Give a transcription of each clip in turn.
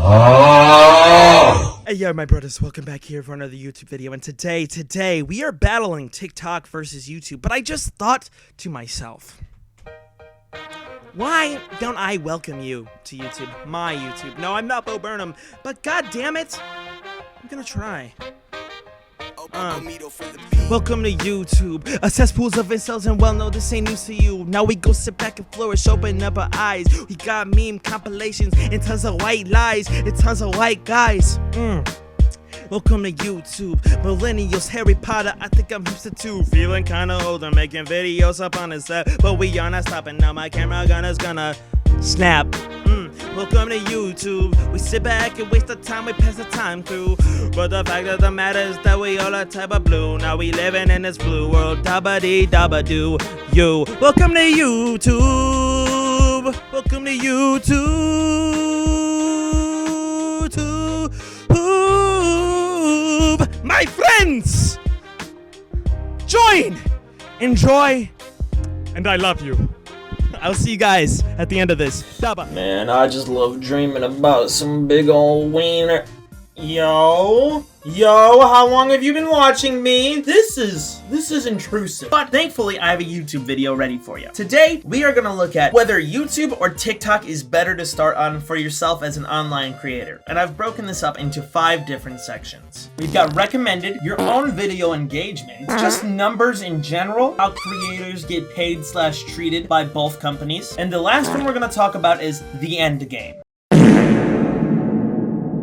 Hey yo, my brothers, welcome back here for another YouTube video, and today we are battling TikTok versus YouTube. But I just thought to myself, why don't I welcome you to YouTube, my YouTube? No, I'm not Bo Burnham, but god damn it, I'm gonna try. Welcome to YouTube, a cesspools of incels, and well, no, this ain't news to you. Now we go sit back and flourish, open up our eyes. We got meme compilations and tons of white lies and tons of white guys. Welcome to YouTube, millennials, Harry Potter, I think I'm hipster too. Feeling kinda old, I'm making videos up on the set, but we are not stopping now, my camera gunner's gonna snap. Welcome to YouTube, we sit back and waste the time, we pass the time through. But the fact of the matter is that we all are type of blue. Now we living in this blue world, dabba-dee-dabba-doo. You, welcome to YouTube, welcome to YouTube. My friends, join, enjoy, and I love you. I'll see you guys at the end of this. Dabba. Man, I just love dreaming about some big old wiener. Yo, how long have you been watching me? This is intrusive. But thankfully, I have a YouTube video ready for you. Today, we are gonna look at whether YouTube or TikTok is better to start on for yourself as an online creator. And I've broken this up into 5 different sections. We've got recommended, your own video engagement, just numbers in general, how creators get paid / treated by both companies. And the last one we're gonna talk about is the end game.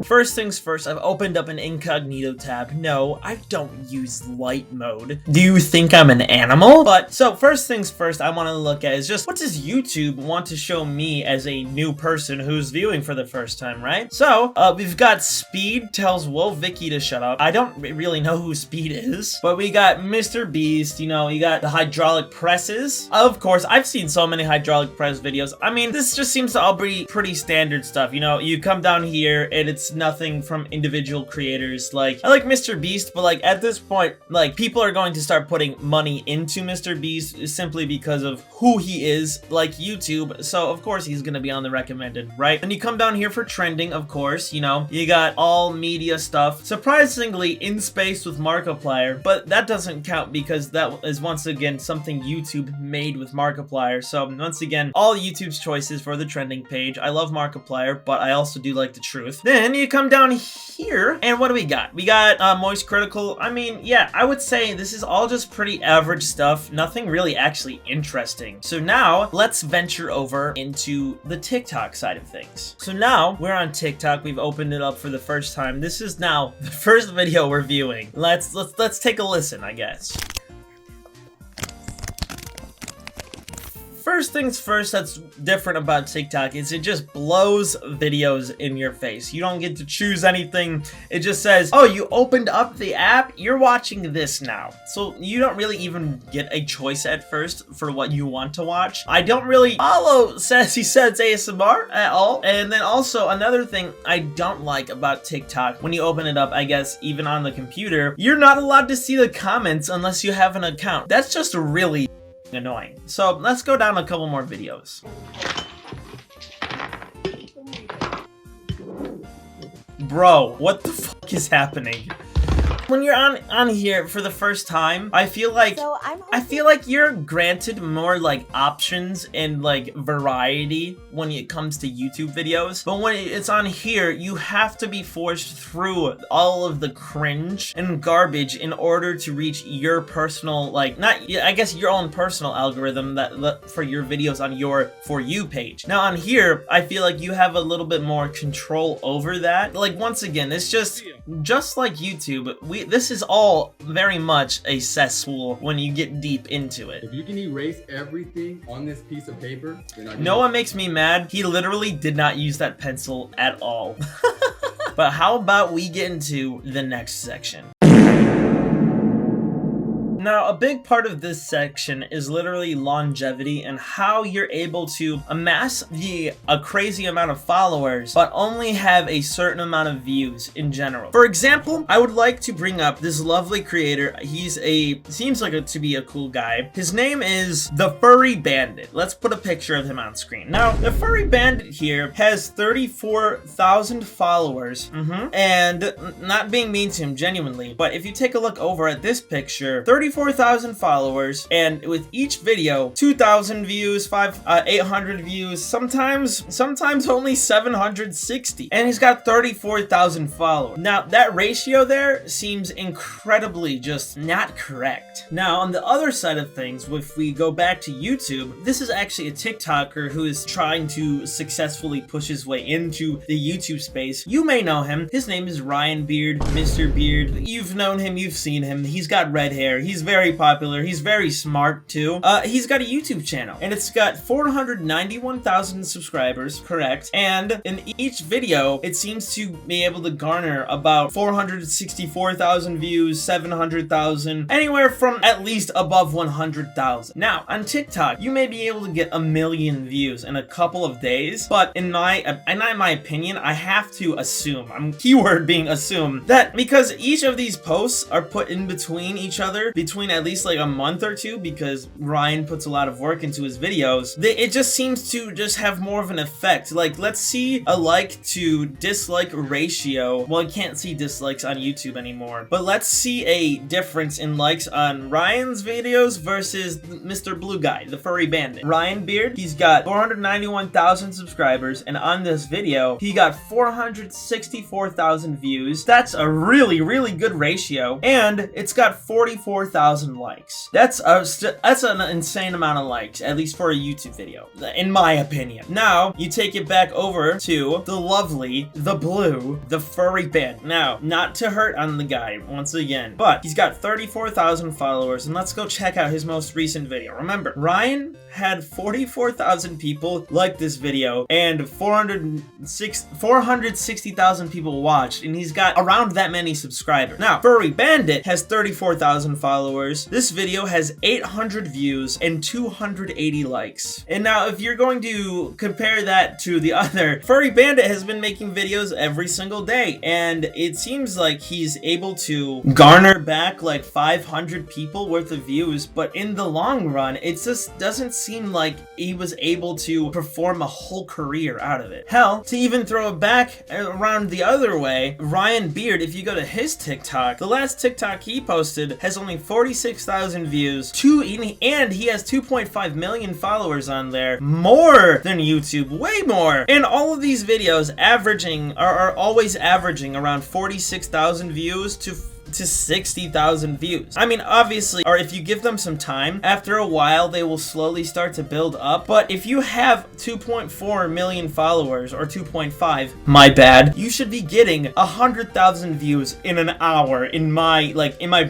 First things first, I've opened up an incognito tab. No, I don't use light mode. Do you think I'm an animal? But, so first things first I want to look at is just, what does YouTube want to show me as a new person who's viewing for the first time, right? So, we've got Speed tells Whoa Vicky to shut up. I don't really know who Speed is, but we got Mr. Beast, you know, you got the hydraulic presses. Of course, I've seen so many hydraulic press videos. I mean, this just seems to all be pretty standard stuff, you know? You come down here and it's nothing from individual creators. Like, I like Mr. Beast, but like at this point, like people are going to start putting money into Mr. Beast simply because of who he is, like YouTube. So of course he's gonna be on the recommended, right? And you come down here for trending, of course, you know, you got all media stuff. Surprisingly, in space with Markiplier, but that doesn't count because that is once again something YouTube made with Markiplier. So once again, all YouTube's choices for the trending page. I love Markiplier, but I also do like the truth. Then you come down here, and what do we got? We got Moist Critical. I mean, yeah, I would say this is all just pretty average stuff. Nothing really actually interesting. So now, let's venture over into the TikTok side of things. So now, we're on TikTok. We've opened it up for the first time. This is now the first video we're viewing. Let's take a listen, I guess. First things first that's different about TikTok is it just blows videos in your face. You don't get to choose anything. It just says, oh, you opened up the app, you're watching this now. So you don't really even get a choice at first for what you want to watch. I don't really follow Sassy Says ASMR at all. And then also another thing I don't like about TikTok, when you open it up, I guess even on the computer, you're not allowed to see the comments unless you have an account. That's just really annoying. So let's go down a couple more videos. Bro, what the fuck is happening? When you're on here for the first time, I feel like you're granted more like options and like variety when it comes to YouTube videos. But when it's on here, you have to be forced through all of the cringe and garbage in order to reach your personal, like, I guess your own personal algorithm that for your videos on your For You page. Now on here, I feel like you have a little bit more control over that. Like, once again, it's just like YouTube. This is all very much a cesspool when you get deep into it. If you can erase everything on this piece of paper, then know what makes me mad? He literally did not use that pencil at all. But how about we get into the next section? Now, a big part of this section is literally longevity and how you're able to amass a crazy amount of followers, but only have a certain amount of views in general. For example, I would like to bring up this lovely creator. Seems like to be a cool guy. His name is the Furry Bandit. Let's put a picture of him on screen. Now, the Furry Bandit here has 34,000 followers, and not being mean to him genuinely, but if you take a look over at this picture, 34,000 followers, and with each video, 2,000 views, 800 views, sometimes only 760, and he's got 34,000 followers. Now, that ratio there seems incredibly just not correct. Now, on the other side of things, if we go back to YouTube, this is actually a TikToker who is trying to successfully push his way into the YouTube space. You may know him. His name is Ryan Beard, Mr. Beard. You've known him, you've seen him. He's got red hair. He's very popular. He's very smart too. He's got a YouTube channel, and it's got 491,000 subscribers, correct? And in each video, it seems to be able to garner about 464,000 views, 700,000, anywhere from at least above 100,000. Now, on TikTok, you may be able to get 1 million views in a couple of days, but in my opinion, I have to assume, I'm keyword being assume, that because each of these posts are put in between each other, between at least like a month or two, because Ryan puts a lot of work into his videos, it just seems to just have more of an effect. Like, let's see a like to dislike ratio. Well, you can't see dislikes on YouTube anymore, but let's see a difference in likes on Ryan's videos versus Mr. Blue Guy, the Furry Bandit. Ryan Beard, he's got 491,000 subscribers, and on this video, he got 464,000 views. That's a really, really good ratio, and it's got 44,000 likes. That's an insane amount of likes, at least for a YouTube video, in my opinion. Now, you take it back over to the lovely, the blue, the Furry Bandit. Now, not to hurt on the guy, once again, but he's got 34,000 followers, and let's go check out his most recent video. Remember, Ryan had 44,000 people like this video, and 460,000 people watched, and he's got around that many subscribers. Now, Furry Bandit has 34,000 followers. This video has 800 views and 280 likes. And now, if you're going to compare that to the other, Furry Bandit has been making videos every single day, and it seems like he's able to garner back like 500 people worth of views, but in the long run, it just doesn't seem like he was able to perform a whole career out of it. Hell, to even throw it back around the other way, Ryan Beard, if you go to his TikTok, the last TikTok he posted has only 46,000 views, and he has 2.5 million followers on there, more than YouTube, way more. And all of these videos are always averaging around 46,000 views to 60,000 views. I mean, obviously, or if you give them some time, after a while, they will slowly start to build up. But if you have 2.4 million followers, or 2.5, my bad, you should be getting 100,000 views in an hour. In my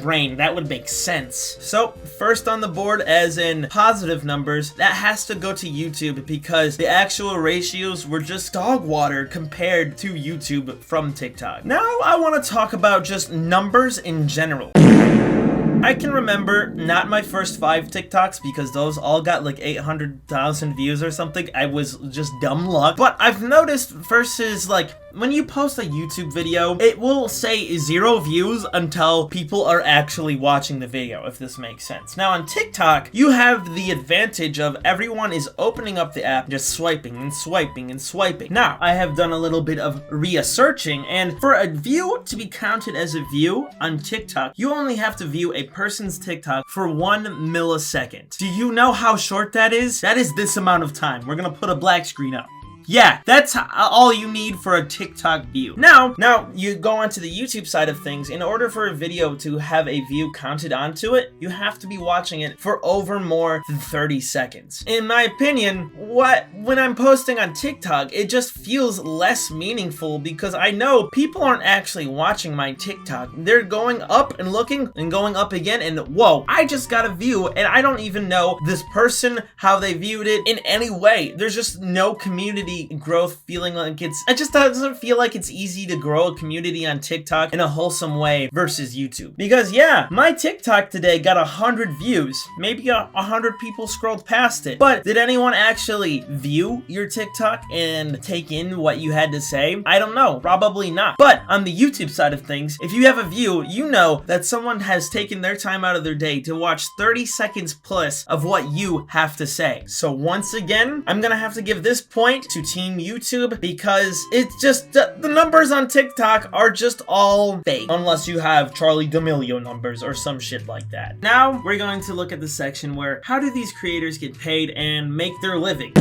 brain, that would make sense. So, first on the board, as in positive numbers, that has to go to YouTube, because the actual ratios were just dog water compared to YouTube from TikTok. Now, I want to talk about just numbers in general. I can remember not my first 5 TikToks, because those all got like 800,000 views or something. I was just dumb luck. But I've noticed versus like when you post a YouTube video, it will say 0 views until people are actually watching the video, if this makes sense. Now on TikTok, you have the advantage of everyone is opening up the app, just swiping and swiping and swiping. Now, I have done a little bit of researching, and for a view to be counted as a view on TikTok, you only have to view a person's TikTok for 1 millisecond. Do you know how short that is? That is this amount of time. We're gonna put a black screen up. Yeah, that's all you need for a TikTok view. Now you go onto the YouTube side of things. In order for a video to have a view counted onto it, you have to be watching it for over more than 30 seconds. In my opinion, when I'm posting on TikTok, it just feels less meaningful, because I know people aren't actually watching my TikTok. They're going up and looking and going up again, and whoa, I just got a view, and I don't even know this person, how they viewed it in any way. There's just no community the growth feeling like it just doesn't feel like it's easy to grow a community on TikTok in a wholesome way versus YouTube. Because yeah, my TikTok today got 100 views. Maybe 100 people scrolled past it. But did anyone actually view your TikTok and take in what you had to say? I don't know. Probably not. But on the YouTube side of things, if you have a view, you know that someone has taken their time out of their day to watch 30 seconds plus of what you have to say. So once again, I'm gonna have to give this point to Team YouTube because it's just the numbers on TikTok are just all fake unless you have Charlie D'Amelio numbers or some shit like that. Now we're going to look at the section where how do these creators get paid and make their living?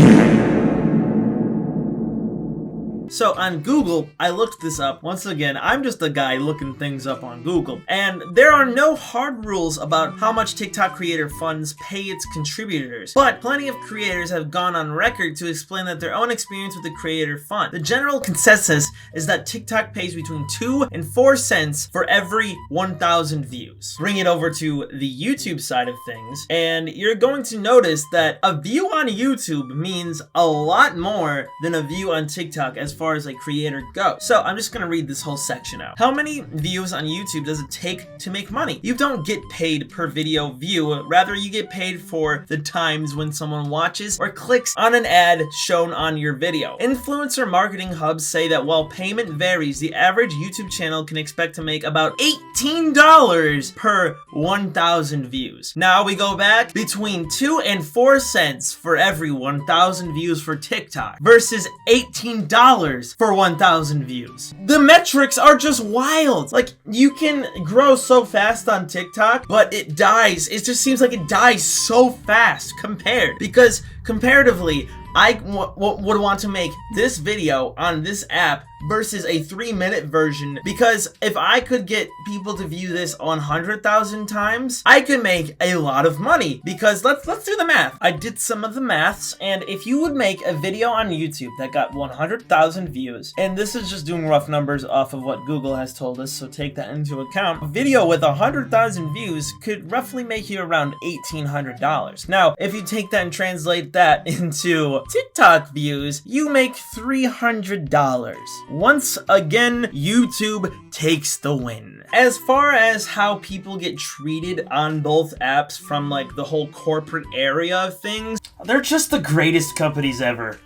So on Google, I looked this up. Once again, I'm just a guy looking things up on Google. And there are no hard rules about how much TikTok creator funds pay its contributors. But plenty of creators have gone on record to explain that their own experience with the creator fund. The general consensus is that TikTok pays between 2 and 4 cents for every 1,000 views. Bring it over to the YouTube side of things, and you're going to notice that a view on YouTube means a lot more than a view on TikTok as far as a creator goes. So I'm just gonna read this whole section out. How many views on YouTube does it take to make money? You don't get paid per video view, rather you get paid for the times when someone watches or clicks on an ad shown on your video. Influencer marketing hubs say that while payment varies, the average YouTube channel can expect to make about $18 per 1,000 views. Now we go back between 2 and 4 cents for every 1,000 views for TikTok versus $18 for 1,000 views. The metrics are just wild. Like, you can grow so fast on TikTok, but it dies. It just seems like it dies so fast because comparatively, I would want to make this video on this app versus a 3-minute version, because if I could get people to view this 100,000 times, I could make a lot of money. Because let's do the math. I did some of the maths, and if you would make a video on YouTube that got 100,000 views, and this is just doing rough numbers off of what Google has told us, so take that into account, a video with 100,000 views could roughly make you around $1,800. Now, if you take that and translate that into TikTok views, you make $300. Once again, YouTube takes the win. As far as how people get treated on both apps from like the whole corporate area of things, they're just the greatest companies ever.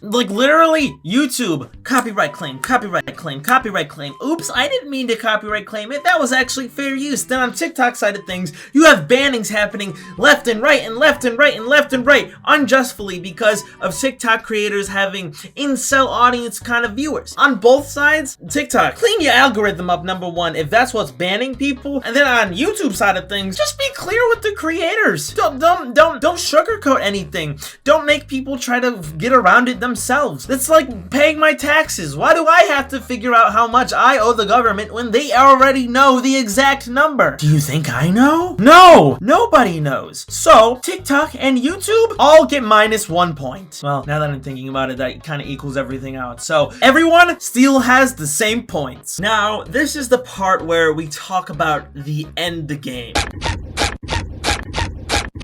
Like literally, YouTube, copyright claim, copyright claim, copyright claim. Oops, I didn't mean to copyright claim it. That was actually fair use. Then on TikTok side of things, you have bannings happening left and right and left and right and left and right unjustly because of TikTok creators having incel audience kind of viewers. On both sides, TikTok, clean your algorithm up, number one, if that's what's banning people. And then on YouTube side of things, just be clear with the creators. Don't sugarcoat anything. Don't make people try to get around it themselves. It's like paying my taxes. Why do I have to figure out how much I owe the government when they already know the exact number? Do you think I know? No! Nobody knows. So, TikTok and YouTube all get -1 point. Well, now that I'm thinking about it, that kind of equals everything out. So, everyone still has the same points. Now, this is the part where we talk about the end game.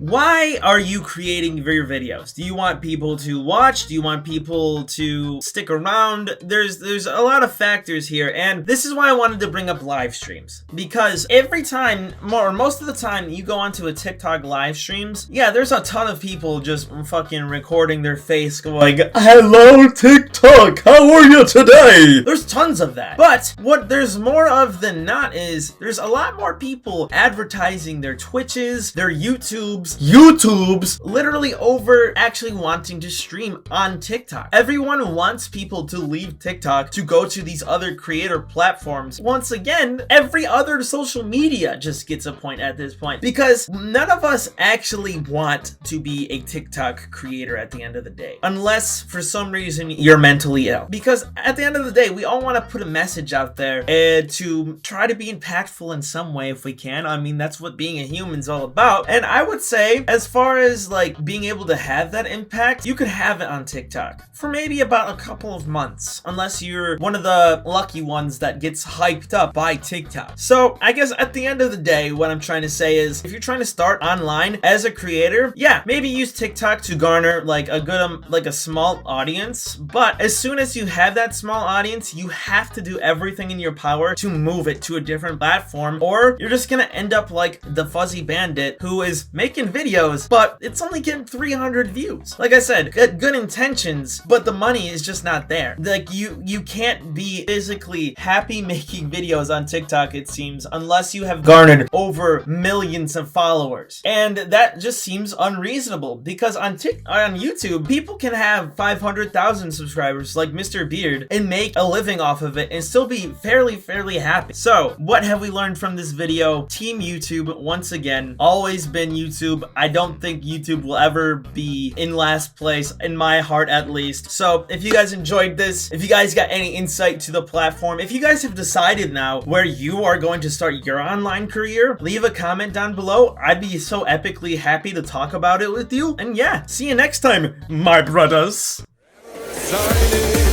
Why are you creating your videos? Do you want people to watch? Do you want people to stick around? There's a lot of factors here, and this is why I wanted to bring up live streams. Because every time, most of the time, you go onto a TikTok live streams, yeah, there's a ton of people just fucking recording their face going, "Hello TikTok, how are you today?" There's tons of that. But what there's more of than not is there's a lot more people advertising their Twitches, their YouTubes, literally over actually wanting to stream on TikTok. Everyone wants people to leave TikTok to go to these other creator platforms. Once again, every other social media just gets a point at this point because none of us actually want to be a TikTok creator at the end of the day. Unless for some reason you're mentally ill. Because at the end of the day, we all want to put a message out there to try to be impactful in some way if we can. I mean, that's what being a human's all about. And I would say say, as far as like being able to have that impact, you could have it on TikTok for maybe about a couple of months, unless you're one of the lucky ones that gets hyped up by TikTok. So I guess at the end of the day, what I'm trying to say is, if you're trying to start online as a creator, yeah, maybe use TikTok to garner like a good, like a small audience. But as soon as you have that small audience, you have to do everything in your power to move it to a different platform, or you're just gonna end up like the Fuzzy Bandit, who is making videos, but it's only getting 300 views. Like I said, good intentions, but the money is just not there. Like you can't be physically happy making videos on TikTok, it seems, unless you have garnered over millions of followers. And that just seems unreasonable, because on YouTube, people can have 500,000 subscribers like Mr. Beard and make a living off of it and still be fairly happy. So what have we learned from this video? Team YouTube, once again, always been YouTube. I don't think YouTube will ever be in last place, in my heart at least. So if you guys enjoyed this, if you guys got any insight to the platform, if you guys have decided now where you are going to start your online career, leave a comment down below. I'd be so epically happy to talk about it with you. And yeah, see you next time, my brothers. Signing